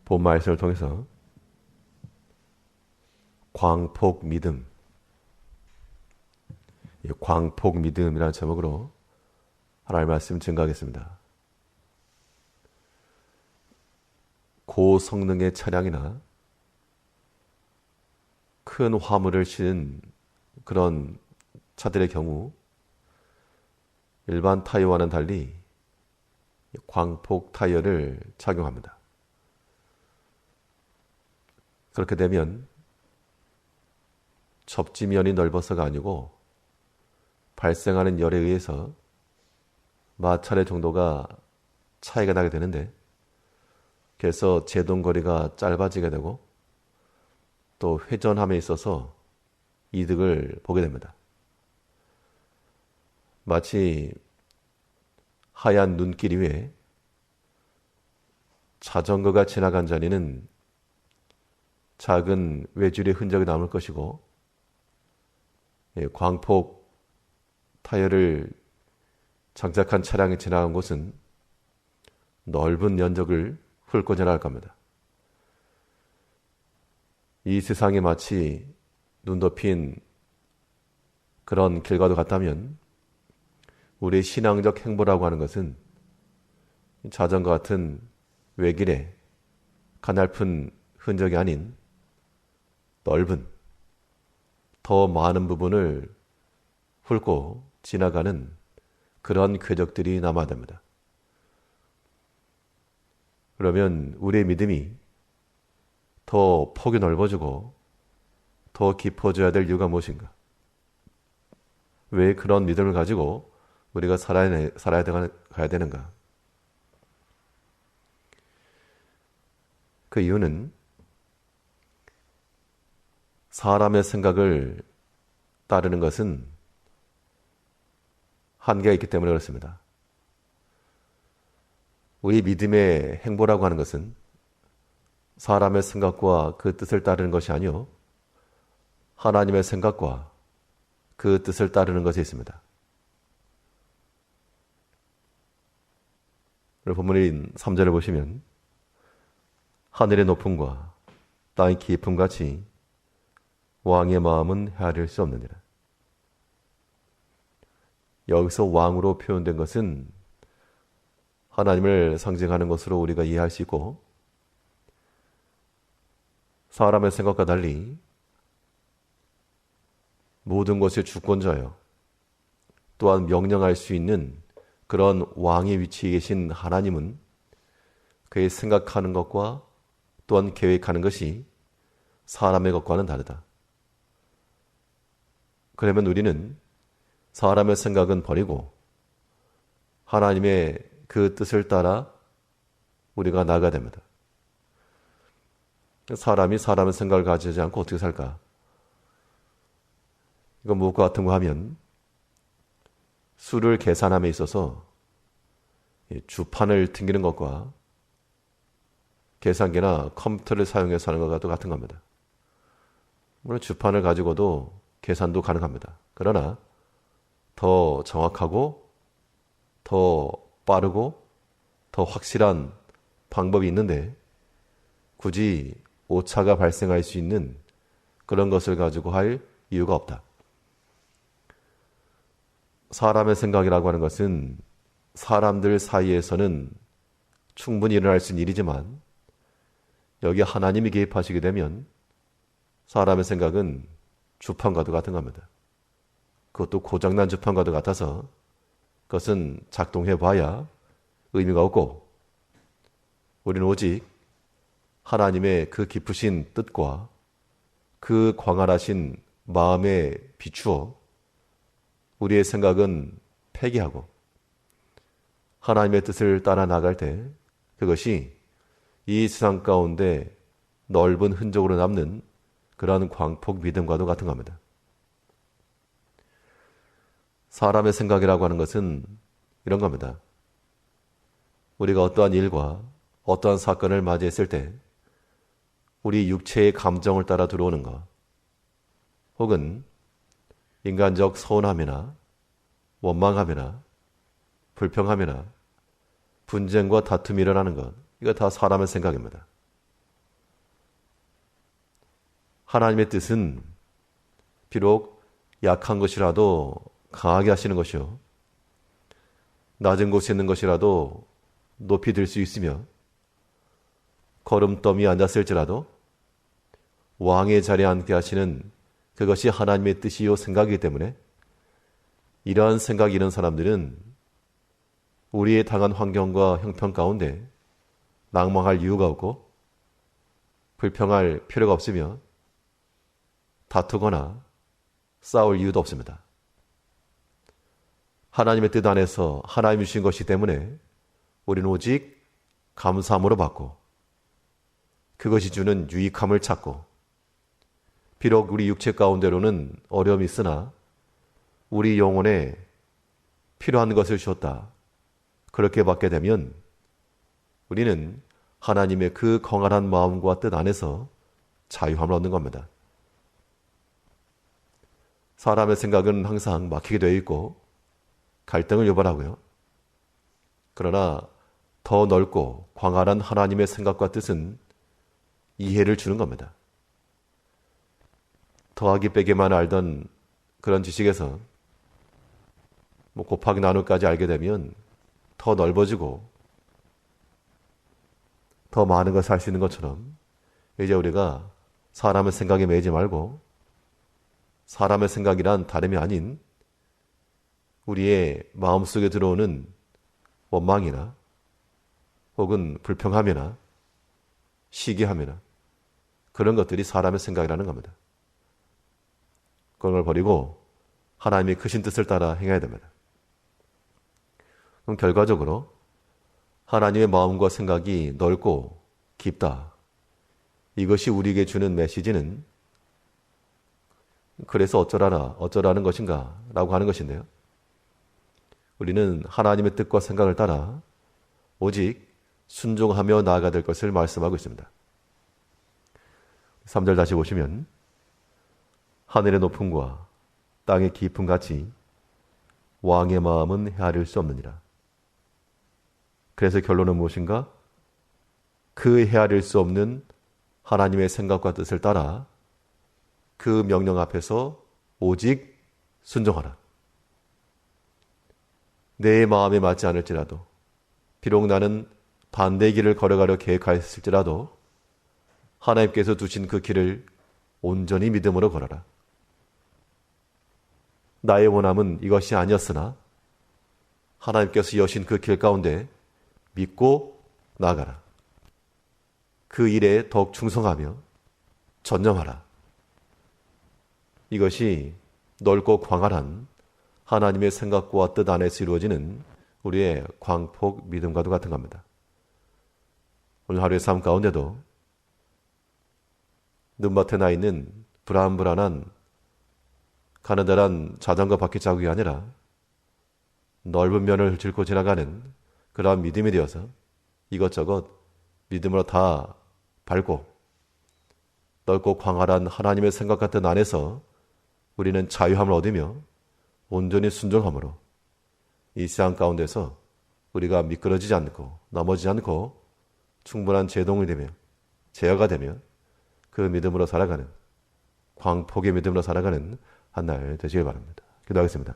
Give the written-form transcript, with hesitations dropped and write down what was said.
본 말씀을 통해서 광폭 믿음, 광폭 믿음이라는 제목으로 하나님의 말씀 증거하겠습니다. 고성능의 차량이나 큰 화물을 실은 그런 차들의 경우 일반 타이어와는 달리 광폭 타이어를 착용합니다. 그렇게 되면 접지면이 넓어서가 아니고 발생하는 열에 의해서 마찰의 정도가 차이가 나게 되는데, 그래서 제동거리가 짧아지게 되고 또 회전함에 있어서 이득을 보게 됩니다. 마치 하얀 눈길 위에 자전거가 지나간 자리는 작은 외줄의 흔적이 남을 것이고, 광폭 타이어를 장착한 차량이 지나간 곳은 넓은 면적을 훑고 지나갈 겁니다. 이 세상이 마치 눈 덮인 그런 길과도 같다면, 우리의 신앙적 행보라고 하는 것은 자전거 같은 외길에 가냘픈 흔적이 아닌 넓은, 더 많은 부분을 훑고 지나가는 그런 궤적들이 남아야 됩니다. 그러면 우리의 믿음이 더 폭이 넓어지고 더 깊어져야 될 이유가 무엇인가? 왜 그런 믿음을 가지고 우리가 가야 되는가? 그 이유는 사람의 생각을 따르는 것은 한계가 있기 때문에 그렇습니다. 우리 믿음의 행보라고 하는 것은 사람의 생각과 그 뜻을 따르는 것이 아니요, 하나님의 생각과 그 뜻을 따르는 것에 있습니다. 본문인 3절을 보시면 하늘의 높음과 땅의 깊음 같이 왕의 마음은 헤아릴 수 없느니라. 여기서 왕으로 표현된 것은 하나님을 상징하는 것으로 우리가 이해할 수 있고, 사람의 생각과 달리 모든 것의 주권자요, 또한 명령할 수 있는 그런 왕의 위치에 계신 하나님은 그의 생각하는 것과 또한 계획하는 것이 사람의 것과는 다르다. 그러면 우리는 사람의 생각은 버리고 하나님의 그 뜻을 따라 우리가 나아가야 됩니다. 사람이 사람의 생각을 가지지 않고 어떻게 살까? 이건 무엇과 같은 거 하면, 수를 계산함에 있어서 주판을 튕기는 것과 계산기나 컴퓨터를 사용해서 하는 것과 같은 겁니다. 물론 주판을 가지고도 계산도 가능합니다. 그러나 더 정확하고 더 빠르고 더 확실한 방법이 있는데, 굳이 오차가 발생할 수 있는 그런 것을 가지고 할 이유가 없다. 사람의 생각이라고 하는 것은 사람들 사이에서는 충분히 일어날 수 있는 일이지만, 여기 하나님이 개입하시게 되면 사람의 생각은 주판과도 같은 겁니다. 그것도 고장난 주판과도 같아서 그것은 작동해 봐야 의미가 없고, 우리는 오직 하나님의 그 깊으신 뜻과 그 광활하신 마음에 비추어 우리의 생각은 폐기하고 하나님의 뜻을 따라 나갈 때, 그것이 이 세상 가운데 넓은 흔적으로 남는 그러한 광폭 믿음과도 같은 겁니다. 사람의 생각이라고 하는 것은 이런 겁니다. 우리가 어떠한 일과 어떠한 사건을 맞이했을 때 우리 육체의 감정을 따라 들어오는 것, 혹은 인간적 서운함이나 원망함이나 불평함이나 분쟁과 다툼이 일어나는 것, 이거 다 사람의 생각입니다. 하나님의 뜻은 비록 약한 것이라도 강하게 하시는 것이요, 낮은 곳에 있는 것이라도 높이 들 수 있으며, 거름더미에 앉았을지라도 왕의 자리에 앉게 하시는 그것이 하나님의 뜻이요 생각이기 때문에, 이러한 생각이 있는 사람들은 우리의 당한 환경과 형편 가운데 낭망할 이유가 없고 불평할 필요가 없으며 다투거나 싸울 이유도 없습니다. 하나님의 뜻 안에서 하나님이 주신 것이기 때문에 우리는 오직 감사함으로 받고 그것이 주는 유익함을 찾고, 비록 우리 육체 가운데로는 어려움이 있으나 우리 영혼에 필요한 것을 주었다, 그렇게 받게 되면 우리는 하나님의 그 광활한 마음과 뜻 안에서 자유함을 얻는 겁니다. 사람의 생각은 항상 막히게 되어 있고 갈등을 유발하고요. 그러나 더 넓고 광활한 하나님의 생각과 뜻은 이해를 주는 겁니다. 더하기 빼기만 알던 그런 지식에서 곱하기 나누기까지 알게 되면 더 넓어지고 더 많은 것을 할 수 있는 것처럼, 이제 우리가 사람의 생각에 매이지 말고 사람의 생각이란 다름이 아닌 우리의 마음속에 들어오는 원망이나 혹은 불평함이나 시기함이나 그런 것들이 사람의 생각이라는 겁니다. 그런 걸 버리고 하나님의 크신 뜻을 따라 행해야 됩니다. 그럼 결과적으로 하나님의 마음과 생각이 넓고 깊다, 이것이 우리에게 주는 메시지는 그래서 어쩌라는 것인가 라고 하는 것인데요. 우리는 하나님의 뜻과 생각을 따라 오직 순종하며 나아가야 될 것을 말씀하고 있습니다. 3절 다시 보시면, 하늘의 높음과 땅의 깊음 같이 왕의 마음은 헤아릴 수 없느니라. 그래서 결론은 무엇인가? 그 헤아릴 수 없는 하나님의 생각과 뜻을 따라 그 명령 앞에서 오직 순종하라. 내 마음에 맞지 않을지라도, 비록 나는 반대의 길을 걸어가려 계획하였을지라도 하나님께서 두신 그 길을 온전히 믿음으로 걸어라. 나의 원함은 이것이 아니었으나 하나님께서 여신 그 길 가운데 믿고 나아가라. 그 일에 더욱 충성하며 전념하라. 이것이 넓고 광활한 하나님의 생각과 뜻 안에서 이루어지는 우리의 광폭 믿음과도 같은 겁니다. 오늘 하루의 삶 가운데도 눈밭에 나 있는 불안불안한 가느다란 자전거 바퀴 자국이 아니라 넓은 면을 싣고 지나가는 그러한 믿음이 되어서 이것저것 믿음으로 다 밟고 넓고 광활한 하나님의 생각 같은 안에서 우리는 자유함을 얻으며 온전히 순종함으로 이 세상 가운데서 우리가 미끄러지지 않고 넘어지지 않고 충분한 제동이 되며 제어가 되며 그 믿음으로 살아가는, 광폭의 믿음으로 살아가는 한 날 되시길 바랍니다. 기도하겠습니다.